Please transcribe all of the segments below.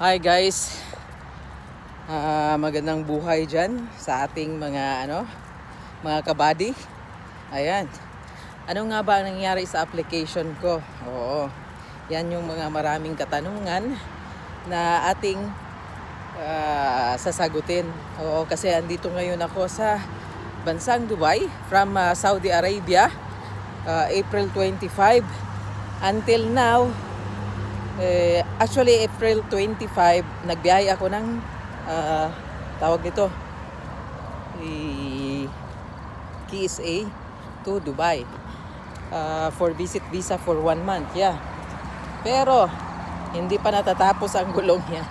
Hi guys, magandang buhay dyan sa ating mga kabady. Ayan, ano nga ba ang nangyari sa application ko? Oo, yan yung mga maraming katanungan na ating sasagutin. Oo, kasi andito ngayon ako sa bansang Dubai from Saudi Arabia, April 25 until now. Actually, April 25, nagbiyahe ako ng tawag nito, KSA to Dubai for visit visa for 1 month. Yeah. Pero, hindi pa natatapos ang gulong yan.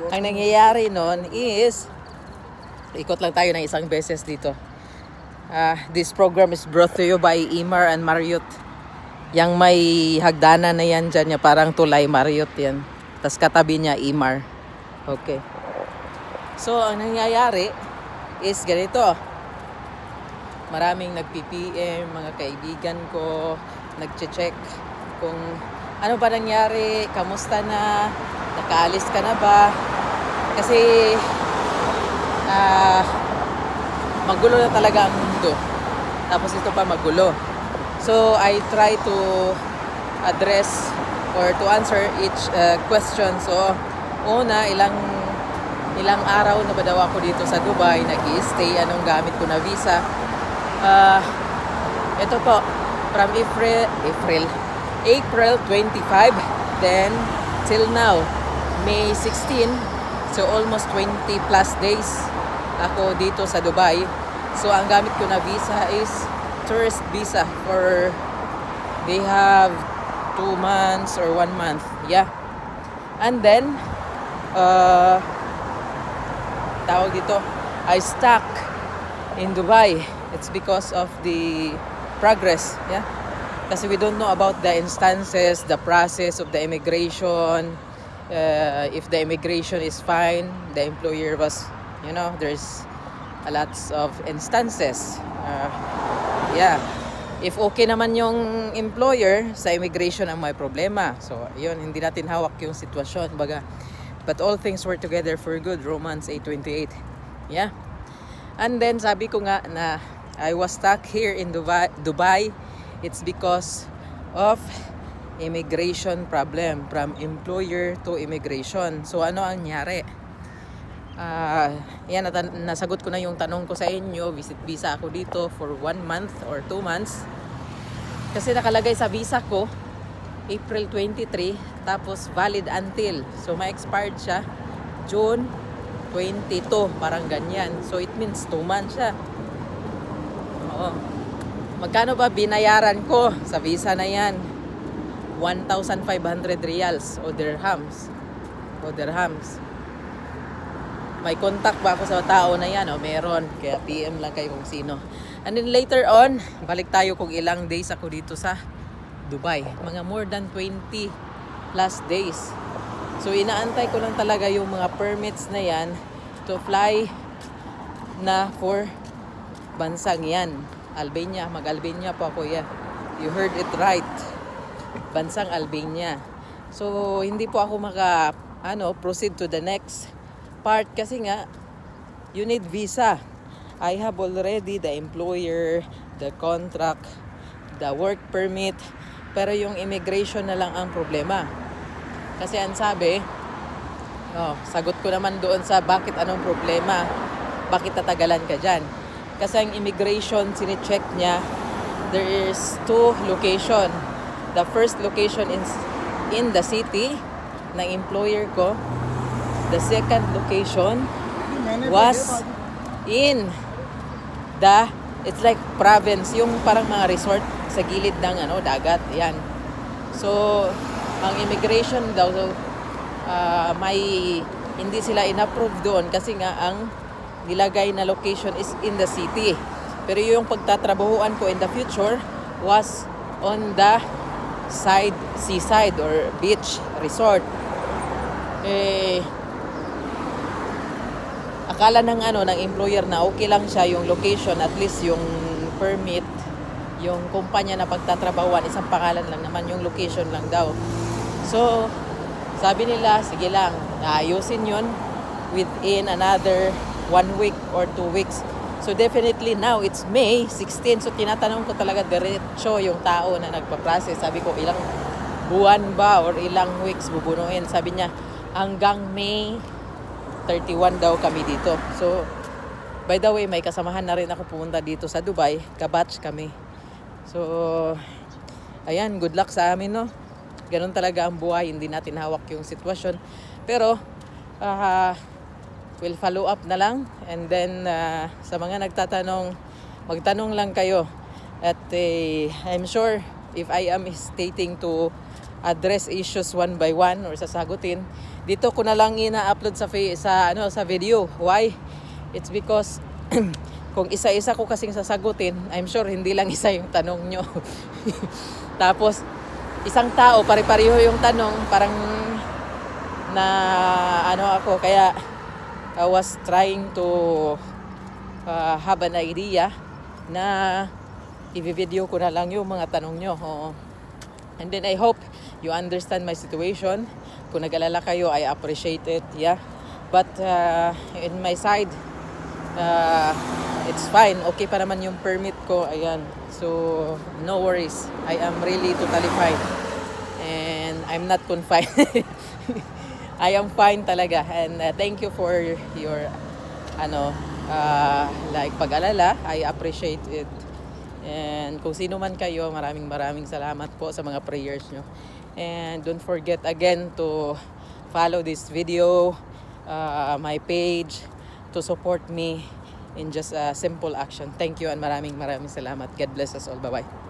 Ang nangyayari nun is, ikot lang tayo ng isang beses dito. This program is brought to you by Emaar and Marriott. Yang may hagdanan na yan dyan, parang tulay Marriott yan. Tapos katabi niya Emaar. Okay. So, ang nangyayari is ganito. Maraming nag-PPM, mga kaibigan ko, nag-check kung ano ba nangyari, kamusta na, nakaalis ka na ba. Kasi, magulo na talaga ang mundo. Tapos ito pa magulo. So, I try to address or to answer each question. So, una, ilang araw na ba daw ako dito sa Dubai, nag-i-stay, anong gamit ko na visa. Ito po, from April 25, then till now, May 16, so almost 20 plus days ako dito sa Dubai. So, ang gamit ko na visa is tourist visa for they have 2 months or 1 month. Yeah. And then tawag dito, I stuck in Dubai. It's because of the progress. Yeah. Kasi we don't know about the instances, the process of the immigration. If the immigration is fine, the employer was, there's a lots of instances. Yeah. If okay naman yung employer, sa immigration ang may problema. So, yun, hindi natin hawak yung sitwasyon. Baga, but all things work together for good. Romans 8:28. Yeah. And then, sabi ko nga na I was stuck here in Dubai. It's because of immigration problem. From employer to immigration. So, ano ang nangyari? Yan, nasagot ko na yung tanong ko sa inyo. Visit visa ako dito for 1 month or 2 months. Kasi nakalagay sa visa ko April 23, tapos valid until. So ma-expired siya June 22, parang ganyan. So it means 2 months siya. Oo. Magkano ba binayaran ko sa visa na yan? 1,500 riyals o dirhams. May contact ba ako sa tao na yan? O meron. Kaya PM lang kayo kung sino. And then later on, balik tayo kung ilang days ako dito sa Dubai. Mga more than 20 plus days. So inaantay ko lang talaga yung mga permits na yan to fly na for bansang yan. Albania. Mag-Albania po ako yan. You heard it right. Bansang Albania. So hindi po ako proceed to the next part kasi nga you need visa. I have already the employer, the contract, the work permit, pero yung immigration na lang ang problema. Kasi ang sabi, sagot ko naman doon sa bakit anong problema, bakit tatagalan ka dyan. Kasi ang immigration, sine-check niya, there is 2 location. The first location is in the city ng employer ko. The second location was in it's like province, yung parang mga resort sa gilid ng dagat, yan. So, ang immigration daw, hindi sila in-approve doon kasi nga ang nilagay na location is in the city. Pero yung pagtatrabahuan ko in the future was on the seaside or beach resort. Akala ng employer na okay lang siya yung location, at least yung permit, yung kumpanya na pagtatrabahuan, isang pangalan lang naman, yung location lang daw. So, Sabi nila, sige lang, ayusin yun within another 1 week or 2 weeks. So definitely now, it's May 16. So tinatanong ko talaga diretso yung tao na nagpa-process. Sabi ko, ilang buwan ba or ilang weeks bubunuin? Sabi niya, hanggang May 31 daw kami dito. So, by the way, may kasamahan na rin ako pumunta dito sa Dubai. Kabatch kami. So, ayan, good luck sa amin, no? Ganun talaga ang buhay. Hindi natin hawak yung sitwasyon. Pero, we'll follow up na lang. And then, sa mga nagtatanong, magtanong lang kayo. At I'm sure, if I am hesitating to address issues one by one or sasagutin, dito ko na lang ina-upload sa video. Why? It's because kung isa-isa ko kasing sasagutin, I'm sure hindi lang isa yung tanong nyo. Tapos isang tao, pare-pareho yung tanong, parang na ako, kaya I was trying to have an idea na i-video ko na lang yung mga tanong nyo. And then I hope you understand my situation. Kung nag-alala kayo, I appreciate it. Yeah. But in my side, it's fine. Okay pa naman yung permit ko. Ayan. So, no worries. I am really totally fine. And I'm not confined. I am fine talaga. And thank you for your pag-alala. I appreciate it. And kung sino man kayo, maraming salamat po sa mga prayers nyo. And don't forget again to follow this video, my page, to support me in just a simple action. Thank you and maraming salamat. God bless us all. Bye-bye.